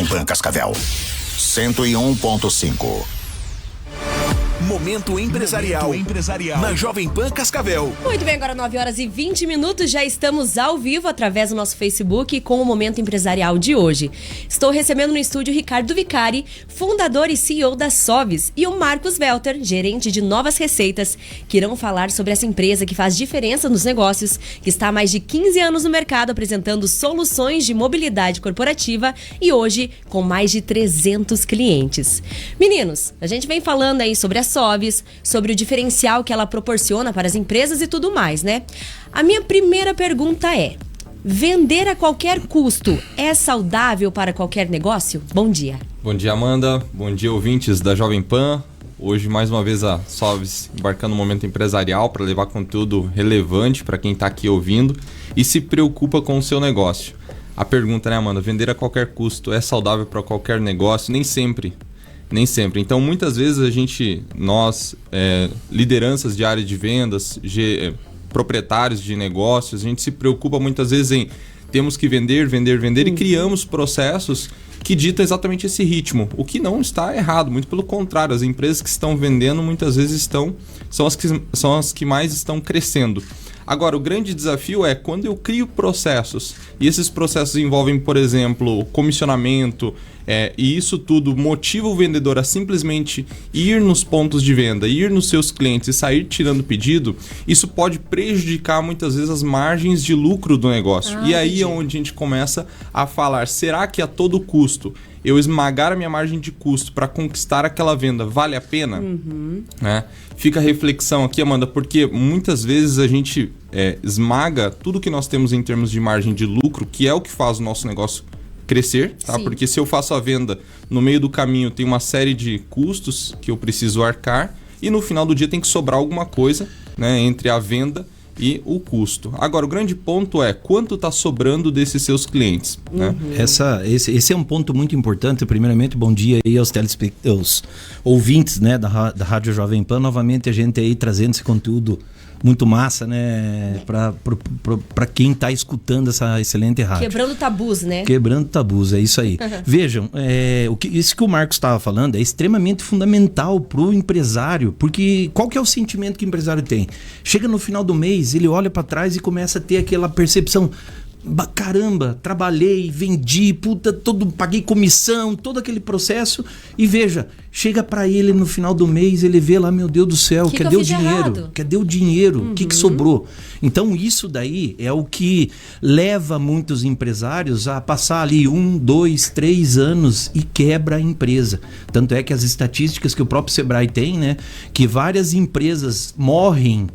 Pan Cascavel. 101.5. Momento empresarial na Jovem Pan Cascavel. Muito bem, agora 9h20, já estamos ao vivo através do nosso Facebook com o Momento Empresarial de hoje. Estou recebendo no estúdio Ricardo Vicari, fundador e CEO da Soves, e o Marcos Welter, gerente de novas receitas, que irão falar sobre essa empresa que faz diferença nos negócios, que está há mais de 15 anos no mercado apresentando soluções de mobilidade corporativa e hoje com mais de 300 clientes. Meninos, a gente vem falando aí sobre a Soves, sobre o diferencial que ela proporciona para as empresas e tudo mais, né? A minha primeira pergunta é: vender a qualquer custo é saudável para qualquer negócio? Bom dia. Bom dia, Amanda. Bom dia, ouvintes da Jovem Pan. Hoje, mais uma vez, a Soves embarcando no momento empresarial para levar conteúdo relevante para quem está aqui ouvindo e se preocupa com o seu negócio. A pergunta, né, Amanda? Vender a qualquer custo é saudável para qualquer negócio? Nem sempre. Então, muitas vezes nós, lideranças de área de vendas, proprietários de negócios, a gente se preocupa muitas vezes em temos que vender e criamos processos que ditam exatamente esse ritmo, o que não está errado, muito pelo contrário, as empresas que estão vendendo muitas vezes são as que mais estão crescendo. Agora, o grande desafio é quando eu crio processos e esses processos envolvem, por exemplo, comissionamento, e isso tudo motiva o vendedor a simplesmente ir nos pontos de venda, ir nos seus clientes e sair tirando pedido, isso pode prejudicar muitas vezes as margens de lucro do negócio. E aí é onde a gente começa a falar, será que a todo custo eu esmagar a minha margem de custo para conquistar aquela venda vale a pena? Né? Fica a reflexão aqui, Amanda, porque muitas vezes a gente esmaga tudo que nós temos em termos de margem de lucro, que é o que faz o nosso negócio crescer, tá? Sim. Porque se eu faço a venda, no meio do caminho tem uma série de custos que eu preciso arcar e no final do dia tem que sobrar alguma coisa, né, entre a venda e o custo. Agora, o grande ponto é quanto está sobrando desses seus clientes. Né? Esse é um ponto muito importante. Primeiramente, bom dia aí aos ouvintes, né, da Rádio Jovem Pan. Novamente a gente aí trazendo esse conteúdo muito massa, né, para quem está escutando essa excelente rádio. Quebrando tabus, né? Quebrando tabus, é isso aí. Vejam, isso que o Marcos estava falando é extremamente fundamental para o empresário, porque qual que é o sentimento que o empresário tem? Chega no final do mês, ele olha para trás e começa a ter aquela percepção: caramba, trabalhei, vendi, paguei comissão, todo aquele processo, e veja, chega para ele no final do mês, ele vê lá, meu Deus do céu, cadê o dinheiro? Cadê o dinheiro? O que sobrou? Então isso daí é o que leva muitos empresários a passar ali 1, 2, 3 anos e quebra a empresa. Tanto é que as estatísticas que o próprio Sebrae tem, né, que várias empresas morrem,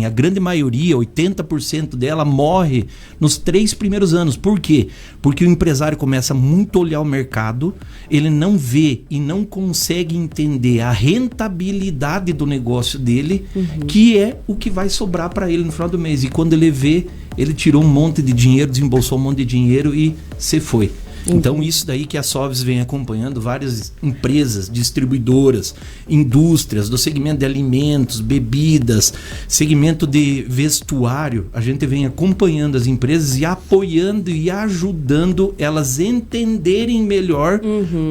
a grande maioria, 80% dela morre nos 3 primeiros anos. Por quê? Porque o empresário começa muito a olhar o mercado, ele não vê e não consegue entender a rentabilidade do negócio dele, que é o que vai sobrar para ele no final do mês. E quando ele vê, ele tirou um monte de dinheiro, desembolsou um monte de dinheiro e se foi. Então isso daí que a Soves vem acompanhando, várias empresas, distribuidoras, indústrias do segmento de alimentos, bebidas, segmento de vestuário, a gente vem acompanhando as empresas e apoiando e ajudando elas entenderem melhor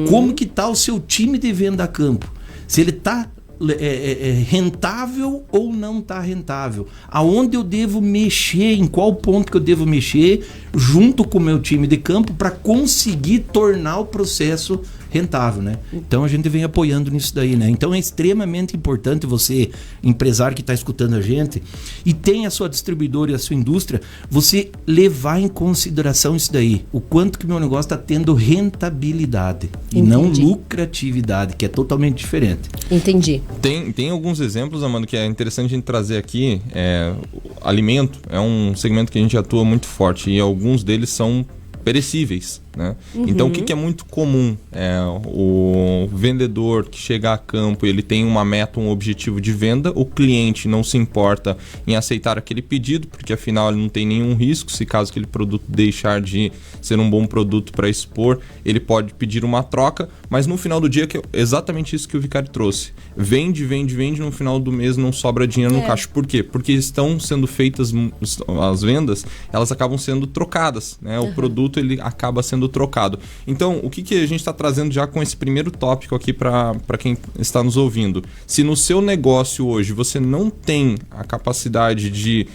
como que está o seu time de venda a campo. Se ele está rentável ou não está rentável, aonde eu devo mexer, em qual ponto que eu devo mexer junto com o meu time de campo para conseguir tornar o processo rentável, né? Então a gente vem apoiando nisso daí, né? Então é extremamente importante você, empresário que está escutando a gente e tem a sua distribuidora e a sua indústria, você levar em consideração isso daí, o quanto que meu negócio está tendo rentabilidade. Entendi. E não lucratividade, que é totalmente diferente. Entendi. Tem alguns exemplos, Amanda, que é interessante a gente trazer aqui. Alimento é um segmento que a gente atua muito forte e alguns deles são perecíveis, né? Então o que é muito comum? O vendedor que chega a campo, ele tem uma meta, um objetivo de venda, o cliente não se importa em aceitar aquele pedido, porque afinal ele não tem nenhum risco, se caso aquele produto deixar de ser um bom produto para expor, ele pode pedir uma troca, mas no final do dia que é exatamente isso que o Vicari trouxe. Vende, no final do mês não sobra dinheiro no caixa. Por quê? Porque estão sendo feitas as vendas, elas acabam sendo trocadas, né? O produto ele acaba sendo trocado. Então, o que a gente está trazendo já com esse primeiro tópico aqui para quem está nos ouvindo? Se no seu negócio hoje você não tem a capacidade de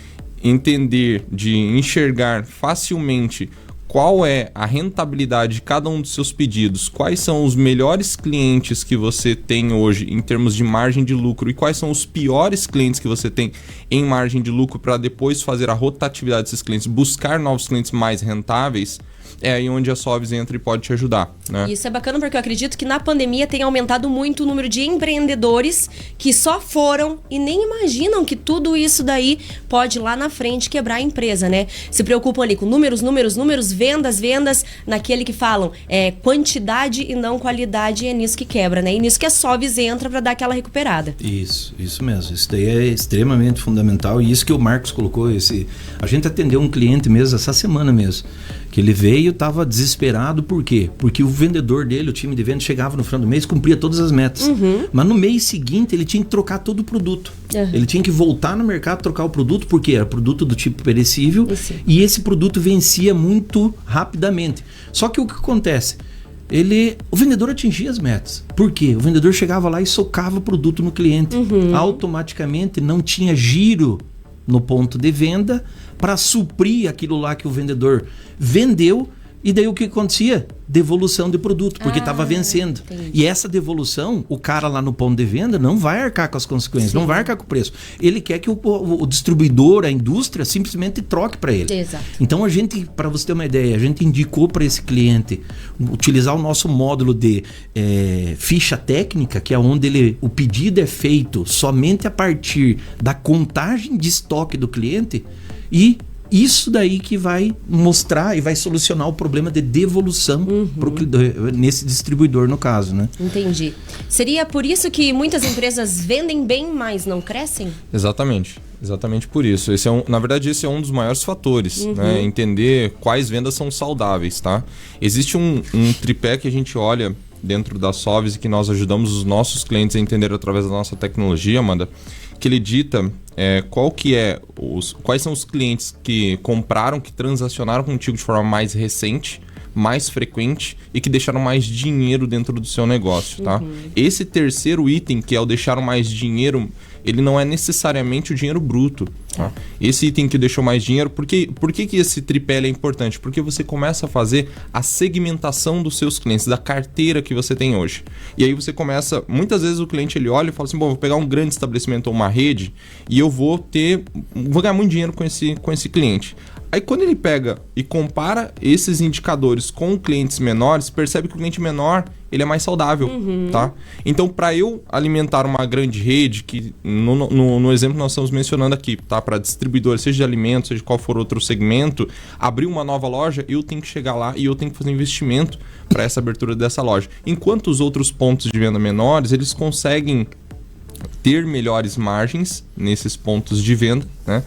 entender, de enxergar facilmente qual é a rentabilidade de cada um dos seus pedidos, quais são os melhores clientes que você tem hoje em termos de margem de lucro e quais são os piores clientes que você tem em margem de lucro para depois fazer a rotatividade desses clientes, buscar novos clientes mais rentáveis, é aí onde a Sovs entra e pode te ajudar, né? Isso é bacana porque eu acredito que na pandemia tem aumentado muito o número de empreendedores que só foram e nem imaginam que tudo isso daí pode lá na frente quebrar a empresa, né? Se preocupam ali com números, vendas, naquele que falam quantidade e não qualidade, e é nisso que quebra, né? E nisso que a Sovs entra para dar aquela recuperada. Isso mesmo. Isso daí é extremamente fundamental e isso que o Marcos colocou, a gente atendeu um cliente mesmo essa semana mesmo, que ele veio, estava desesperado, por quê? Porque o vendedor dele, o time de venda, chegava no final do mês, cumpria todas as metas. Mas no mês seguinte, ele tinha que trocar todo o produto. Ele tinha que voltar no mercado, trocar o produto, porque era produto do tipo perecível, e esse produto vencia muito rapidamente. Só que o que acontece? O vendedor atingia as metas. Por quê? O vendedor chegava lá e socava o produto no cliente. Automaticamente não tinha giro no ponto de venda para suprir aquilo lá que o vendedor vendeu, e daí o que acontecia? Devolução de produto, porque estava vencendo. Entendi. E essa devolução, o cara lá no ponto de venda não vai arcar com as consequências, não vai arcar com o preço. Ele quer que o distribuidor, a indústria, simplesmente troque para ele. Exato. Então a gente, para você ter uma ideia, a gente indicou para esse cliente utilizar o nosso módulo de ficha técnica, que é onde o pedido é feito somente a partir da contagem de estoque do cliente, e isso daí que vai mostrar e vai solucionar o problema de devolução nesse distribuidor, no caso, né? Entendi. Seria por isso que muitas empresas vendem bem, mas não crescem? Exatamente por isso. Na verdade, esse é um dos maiores fatores, né? Entender quais vendas são saudáveis, tá? Existe um tripé que a gente olha dentro da Sovs e que nós ajudamos os nossos clientes a entender através da nossa tecnologia, Amanda, que ele dita quais são os clientes que compraram, que transacionaram contigo de forma mais recente, mais frequente e que deixaram mais dinheiro dentro do seu negócio, tá? Esse terceiro item, que é o deixar mais dinheiro, ele não é necessariamente o dinheiro bruto, tá? Esse item que deixou mais dinheiro, por que esse tripé é importante? Porque você começa a fazer a segmentação dos seus clientes, da carteira que você tem hoje. E aí você começa, muitas vezes o cliente ele olha e fala assim, bom, vou pegar um grande estabelecimento ou uma rede e eu vou ganhar muito dinheiro com esse cliente. Aí quando ele pega e compara esses indicadores com clientes menores, percebe que o cliente menor ele é mais saudável, tá? Então, para eu alimentar uma grande rede, que no exemplo que nós estamos mencionando aqui, tá? Para distribuidores, seja de alimentos, seja de qual for outro segmento, abrir uma nova loja, eu tenho que chegar lá e eu tenho que fazer investimento para essa abertura dessa loja. Enquanto os outros pontos de venda menores, eles conseguem ter melhores margens nesses pontos de venda, né?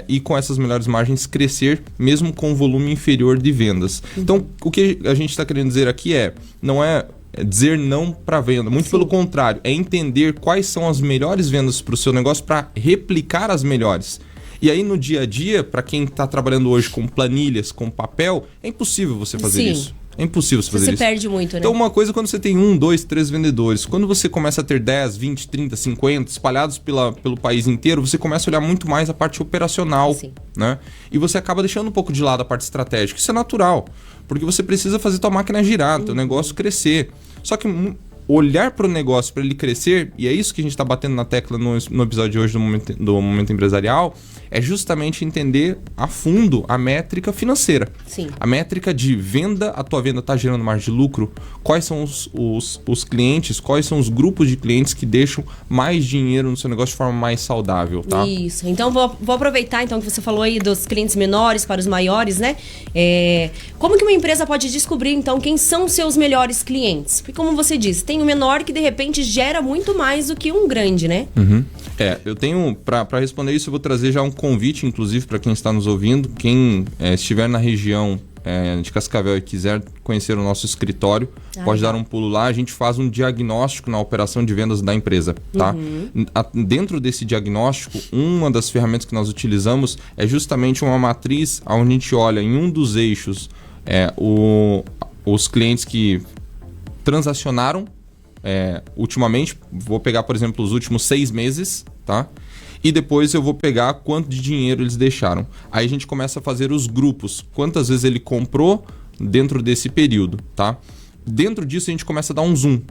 E com essas melhores margens crescer mesmo com volume inferior de vendas. Então, o que a gente está querendo dizer aqui não é dizer não para venda, muito pelo contrário, é entender quais são as melhores vendas para o seu negócio para replicar as melhores. E aí no dia a dia, para quem está trabalhando hoje com planilhas, com papel, é impossível você fazer isso. É impossível você fazer isso. Você perde muito, né? Então, uma coisa é quando você tem 1, 2, 3 vendedores. Quando você começa a ter 10, 20, 30, 50 espalhados pelo país inteiro, você começa a olhar muito mais a parte operacional, né? E você acaba deixando um pouco de lado a parte estratégica. Isso é natural, porque você precisa fazer tua máquina girar, teu negócio crescer. Só que olhar para o negócio, para ele crescer, e é isso que a gente está batendo na tecla no episódio de hoje do Momento Empresarial, é justamente entender a fundo a métrica financeira. Sim. A métrica de venda, a tua venda está gerando margem de lucro, quais são os clientes, quais são os grupos de clientes que deixam mais dinheiro no seu negócio de forma mais saudável, tá? Isso. Então, vou aproveitar então que você falou aí dos clientes menores para os maiores, né? Como que uma empresa pode descobrir, então, quem são os seus melhores clientes? Porque, como você disse, tem um menor que de repente gera muito mais do que um grande, né? Eu tenho, para responder isso, eu vou trazer já um convite, inclusive, para quem está nos ouvindo. Quem estiver na região de Cascavel e quiser conhecer o nosso escritório, pode dar um pulo lá. A gente faz um diagnóstico na operação de vendas da empresa, tá? Dentro desse diagnóstico, uma das ferramentas que nós utilizamos é justamente uma matriz onde a gente olha em um dos eixos os clientes que transacionaram ultimamente. Vou pegar, por exemplo, os últimos 6 meses, tá? E depois eu vou pegar quanto de dinheiro eles deixaram. Aí a gente começa a fazer os grupos. Quantas vezes ele comprou dentro desse período, tá? Dentro disso a gente começa a dar um zoom.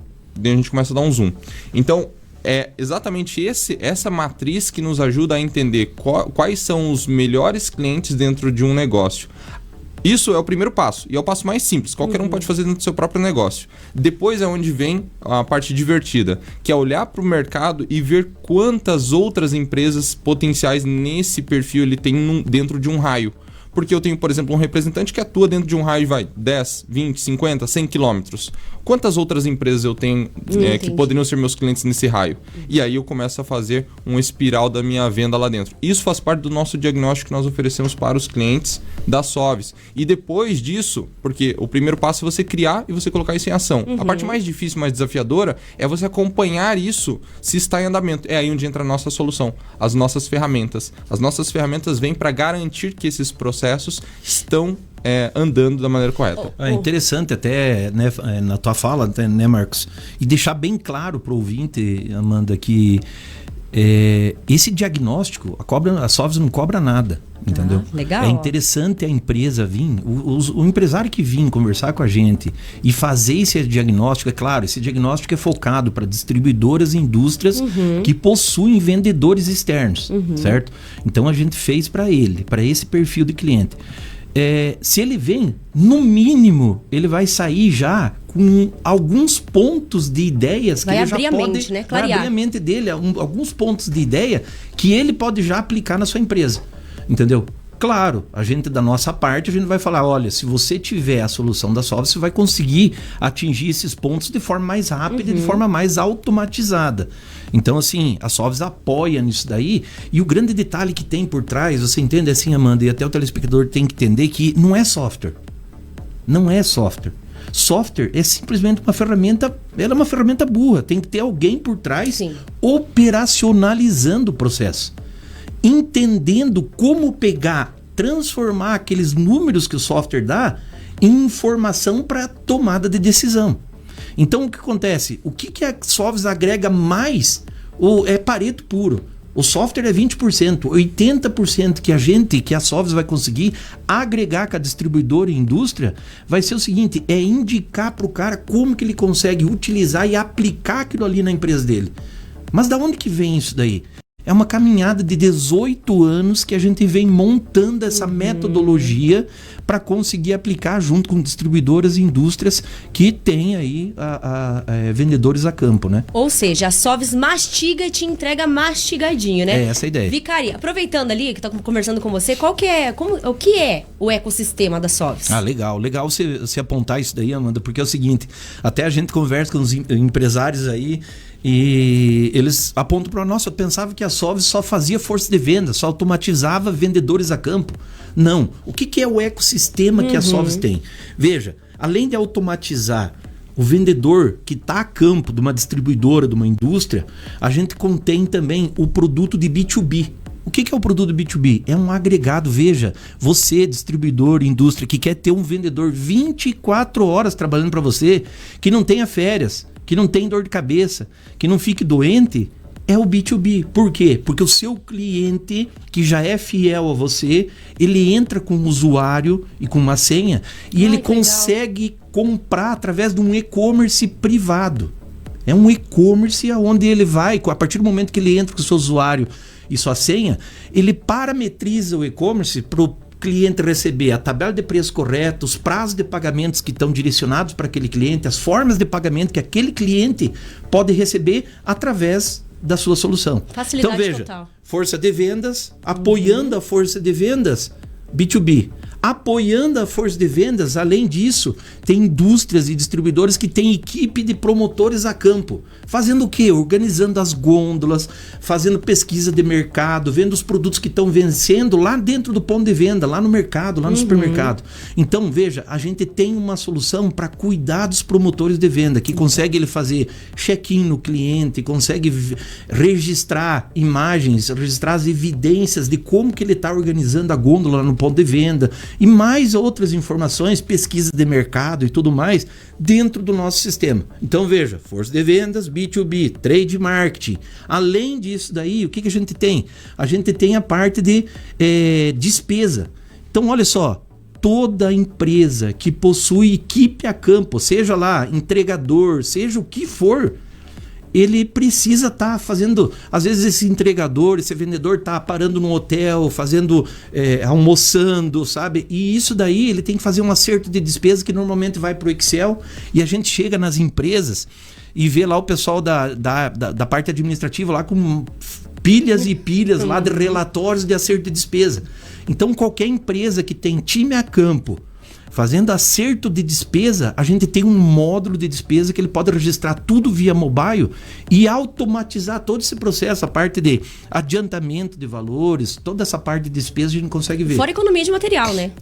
Então, é exatamente essa matriz que nos ajuda a entender quais são os melhores clientes dentro de um negócio. Isso é o primeiro passo, e é o passo mais simples. Qualquer um pode fazer dentro do seu próprio negócio. Depois é onde vem a parte divertida, que é olhar para o mercado e ver quantas outras empresas potenciais nesse perfil ele tem dentro de um raio. Porque eu tenho, por exemplo, um representante que atua dentro de um raio de 10, 20, 50, 100 quilômetros. Quantas outras empresas eu tenho que poderiam ser meus clientes nesse raio? E aí eu começo a fazer um espiral da minha venda lá dentro. Isso faz parte do nosso diagnóstico que nós oferecemos para os clientes da Soves. E depois disso, porque o primeiro passo é você criar e você colocar isso em ação. A parte mais difícil, mais desafiadora, é você acompanhar isso se está em andamento. É aí onde entra a nossa solução, as nossas ferramentas. As nossas ferramentas vêm para garantir que esses processos estão andando da maneira correta. É interessante até, né, na tua fala, né, Marcos? E deixar bem claro para o ouvinte, Amanda, que esse diagnóstico, a Soves não cobra nada, entendeu? Legal. É interessante a empresa vir, o empresário que vir conversar com a gente e fazer esse diagnóstico, é claro, esse diagnóstico é focado para distribuidoras e indústrias que possuem vendedores externos, certo? Então a gente fez para esse perfil de cliente. Se ele vem, no mínimo, ele vai sair já com alguns pontos de ideias que ele já pode... Né? Vai abrir a mente dele, alguns pontos de ideia que ele pode já aplicar na sua empresa, entendeu? Claro, a gente da nossa parte, a gente vai falar, olha, se você tiver a solução da Soves, você vai conseguir atingir esses pontos de forma mais rápida e de forma mais automatizada. Então, assim, a Soves apoia nisso daí. E o grande detalhe que tem por trás, você entende assim, Amanda, e até o telespectador tem que entender que não é software. Não é software. Software é simplesmente uma ferramenta, ela é uma ferramenta burra. Tem que ter alguém por trás operacionalizando o processo. Entendendo como transformar aqueles números que o software dá em informação para tomada de decisão. Então, o que acontece? O que a Soves agrega mais é Pareto puro. O software é 20%, 80% que a Soves vai conseguir agregar com a distribuidora e indústria vai ser o seguinte, é indicar para o cara como que ele consegue utilizar e aplicar aquilo ali na empresa dele. Mas da onde que vem isso daí? É uma caminhada de 18 anos que a gente vem montando essa metodologia para conseguir aplicar junto com distribuidoras e indústrias que têm aí vendedores a campo, né? Ou seja, a Soves mastiga e te entrega mastigadinho, né? É essa a ideia. Vicari, aproveitando ali que estou conversando com você, o que é o ecossistema da Soves? Legal você apontar isso daí, Amanda, porque é o seguinte, até a gente conversa com os empresários aí e eles apontam para nós, eu pensava que a Soves só fazia força de venda, só automatizava vendedores a campo. Não. O que é o ecossistema que a Soves tem? Veja, além de automatizar o vendedor que está a campo de uma distribuidora, de uma indústria, a gente contém também o produto de B2B. O que é o produto B2B? É um agregado, veja, você, distribuidor, indústria, que quer ter um vendedor 24 horas trabalhando para você, que não tenha férias, que não tem dor de cabeça, que não fique doente, é o B2B. Por quê? Porque o seu cliente, que já é fiel a você, ele entra com um usuário e com uma senha e ele consegue comprar através de um e-commerce privado. É um e-commerce onde ele vai, a partir do momento que ele entra com o seu usuário e sua senha, ele parametriza o e-commerce para o cliente receber a tabela de preço correta, os prazos de pagamentos que estão direcionados para aquele cliente, as formas de pagamento que aquele cliente pode receber através da sua solução. Facilidade então veja, total. Força de vendas, apoiando a força de vendas, B2B. Apoiando a força de vendas, além disso, tem indústrias e distribuidores que têm equipe de promotores a campo. Fazendo o quê? Organizando as gôndolas, fazendo pesquisa de mercado, vendo os produtos que estão vencendo lá dentro do ponto de venda, lá no mercado, lá no supermercado. Então, veja, a gente tem uma solução para cuidar dos promotores de venda, que consegue ele fazer check-in no cliente, consegue registrar imagens, registrar as evidências de como que ele está organizando a gôndola lá no ponto de venda, e mais outras informações, pesquisa de mercado e tudo mais, dentro do nosso sistema. Então veja, força de vendas, B2B, trade marketing. Além disso daí, o que a gente tem? A gente tem a parte de despesa. Então olha só, toda empresa que possui equipe a campo, seja lá entregador, seja o que for, ele precisa estar fazendo, às vezes esse entregador, esse vendedor está parando no hotel, fazendo, almoçando, sabe? E isso daí ele tem que fazer um acerto de despesa que normalmente vai para o Excel, e a gente chega nas empresas e vê lá o pessoal da parte administrativa lá com pilhas e pilhas lá de relatórios de acerto de despesa. Então qualquer empresa que tem time a campo fazendo acerto de despesa, a gente tem um módulo de despesa que ele pode registrar tudo via mobile e automatizar todo esse processo, a parte de adiantamento de valores, toda essa parte de despesa a gente consegue ver. Fora economia de material, né?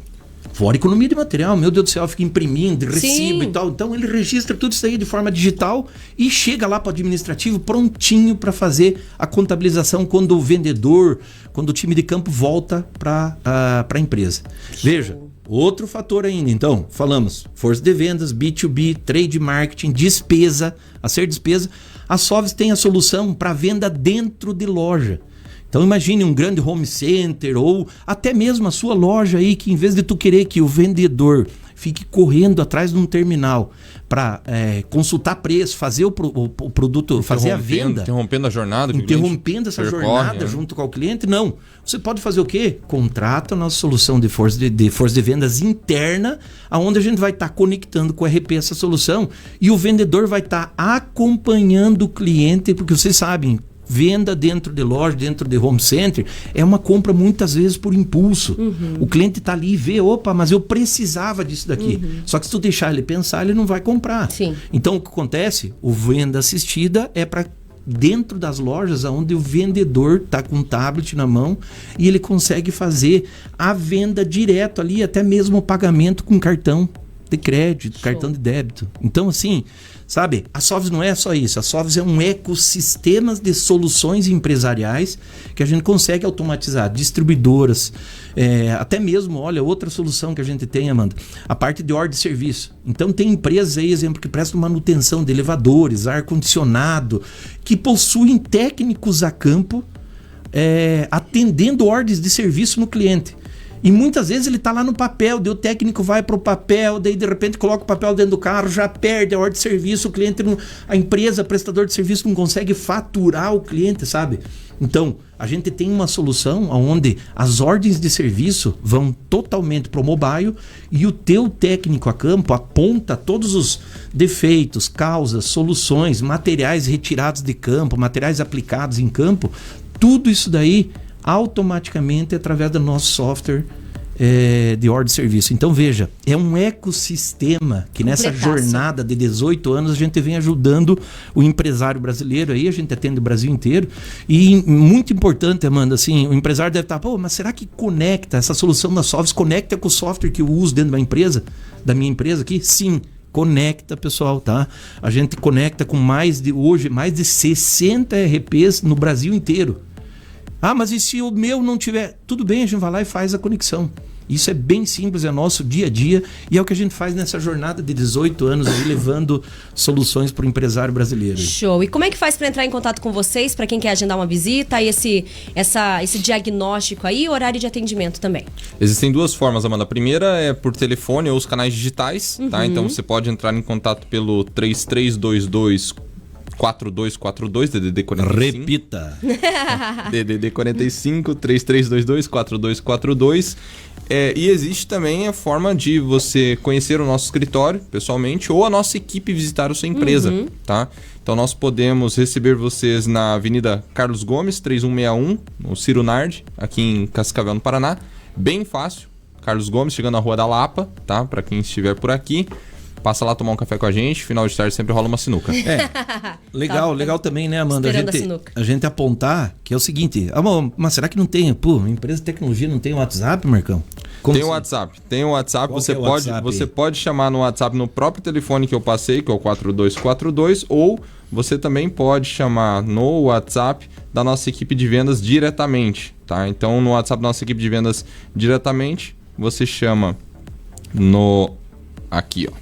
Fora economia de material, meu Deus do céu, fica imprimindo, recibo Sim. e tal. Então ele registra tudo isso aí de forma digital e chega lá para o administrativo prontinho para fazer a contabilização quando o vendedor, quando o time de campo volta para a empresa. Veja, outro fator ainda, então, falamos força de vendas, B2B, trade marketing, despesa, acerto de despesa. A Sovs tem a solução para venda dentro de loja. Então imagine um grande home center ou até mesmo a sua loja aí, que em vez de tu querer que o vendedor fique correndo atrás de um terminal para consultar preço, fazer o produto, fazer a venda. Interrompendo a jornada. Interrompendo essa jornada junto com o cliente, não. Você pode fazer o quê? Contrata a nossa solução de força de vendas interna, onde a gente vai estar conectando com o RP essa solução e o vendedor vai estar acompanhando o cliente, porque vocês sabem, venda dentro de loja, dentro de home center, é uma compra muitas vezes por impulso. O cliente está ali e vê, opa, mas eu precisava disso daqui. Só que se tu deixar ele pensar, ele não vai comprar. Sim. Então o que acontece? O venda assistida é para dentro das lojas onde o vendedor está com um tablet na mão e ele consegue fazer a venda direto ali, até mesmo o pagamento com cartão de crédito, cartão de débito. Então assim, sabe, a Sovs não é só isso, a Sovs é um ecossistema de soluções empresariais que a gente consegue automatizar, distribuidoras, até mesmo, olha, outra solução que a gente tem, Amanda, a parte de ordem de serviço. Então tem empresas aí, exemplo, que prestam manutenção de elevadores, ar-condicionado, que possuem técnicos a campo, atendendo ordens de serviço no cliente. E muitas vezes ele está lá no papel, daí o técnico vai para o papel, daí de repente coloca o papel dentro do carro, já perde a ordem de serviço, o cliente a empresa, prestador de serviço não consegue faturar o cliente, sabe? Então, a gente tem uma solução onde as ordens de serviço vão totalmente para o mobile e o teu técnico a campo aponta todos os defeitos, causas, soluções, materiais retirados de campo, materiais aplicados em campo, tudo isso daí automaticamente através do nosso software de ordem de serviço. Então veja, é um ecossistema que nessa jornada de 18 anos a gente vem ajudando o empresário brasileiro aí, a gente atende o Brasil inteiro e muito importante, Amanda, assim, o empresário deve estar, pô, mas será que conecta, essa solução da Sovs conecta com o software que eu uso dentro da minha empresa aqui? Sim. Conecta, pessoal, tá? A gente conecta com mais de 60 RPs no Brasil inteiro. Ah, mas e se o meu não tiver? Tudo bem, a gente vai lá e faz a conexão. Isso é bem simples, é nosso dia a dia e é o que a gente faz nessa jornada de 18 anos aí, levando soluções para o empresário brasileiro. Show! E como é que faz para entrar em contato com vocês, para quem quer agendar uma visita e esse diagnóstico aí, horário de atendimento também? Existem duas formas, Amanda. A primeira é por telefone ou os canais digitais, tá? Então você pode entrar em contato pelo 3322 4242 DDD 45. Repita. DDD 45 3322 4242. E existe também a forma de você conhecer o nosso escritório pessoalmente ou a nossa equipe visitar a sua empresa, tá? Então nós podemos receber vocês na Avenida Carlos Gomes, 3161, no Ciro Nardi, aqui em Cascavel, no Paraná. Bem fácil. Carlos Gomes, chegando na Rua da Lapa, tá? Pra quem estiver por aqui. Passa lá tomar um café com a gente, final de tarde sempre rola uma sinuca. Legal também, né, Amanda? A gente apontar que é o seguinte, mas será que não tem? Pô, empresa de tecnologia não tem WhatsApp, Marcão? Tem o WhatsApp. Você pode chamar no WhatsApp no próprio telefone que eu passei, que é o 4242, ou você também pode chamar no WhatsApp da nossa equipe de vendas diretamente, tá? Então, no WhatsApp da nossa equipe de vendas diretamente, você chama aqui, ó.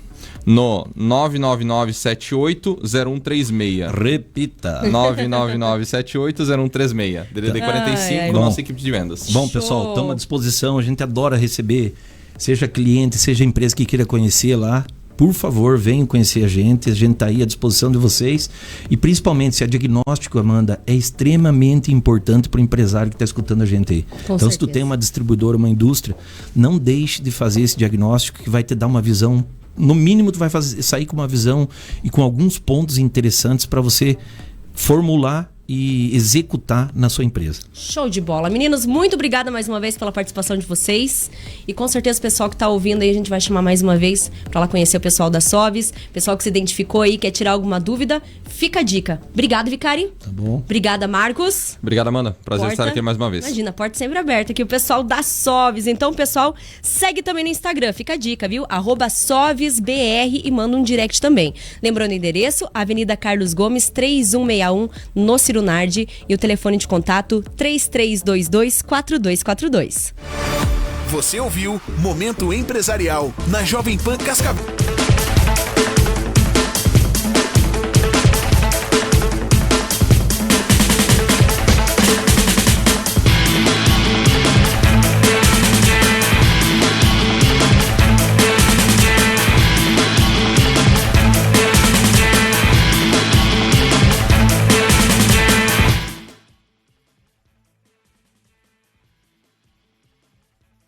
No 999780136. Repita. 999780136. DDD 45, nossa equipe de vendas. Bom, pessoal, estamos à disposição. A gente adora receber, seja cliente, seja empresa que queira conhecer lá. Por favor, venham conhecer a gente está aí à disposição de vocês. E principalmente, se é diagnóstico, Amanda, é extremamente importante para o empresário que está escutando a gente aí. Então, se tu tem uma distribuidora, uma indústria, não deixe de fazer esse diagnóstico que vai te dar uma visão. No mínimo, tu vai sair com uma visão e com alguns pontos interessantes para você formular e executar na sua empresa. Show de bola. Meninos, muito obrigada mais uma vez pela participação de vocês. E com certeza o pessoal que está ouvindo aí, a gente vai chamar mais uma vez para lá conhecer o pessoal da Soves. Pessoal que se identificou aí, quer tirar alguma dúvida, fica a dica. Obrigado, Vicari. Tá bom. Obrigada, Marcos. Obrigado, Amanda. Prazer estar aqui mais uma vez. Imagina, a porta sempre aberta aqui, o pessoal da Soves. Então, pessoal, segue também no Instagram. Fica a dica, viu? @SovesBR e manda um direct também. Lembrando o endereço, Avenida Carlos Gomes, 3161, no Ciro Nardi, e o telefone de contato 3322-4242. Você ouviu Momento Empresarial na Jovem Pan Cascavel.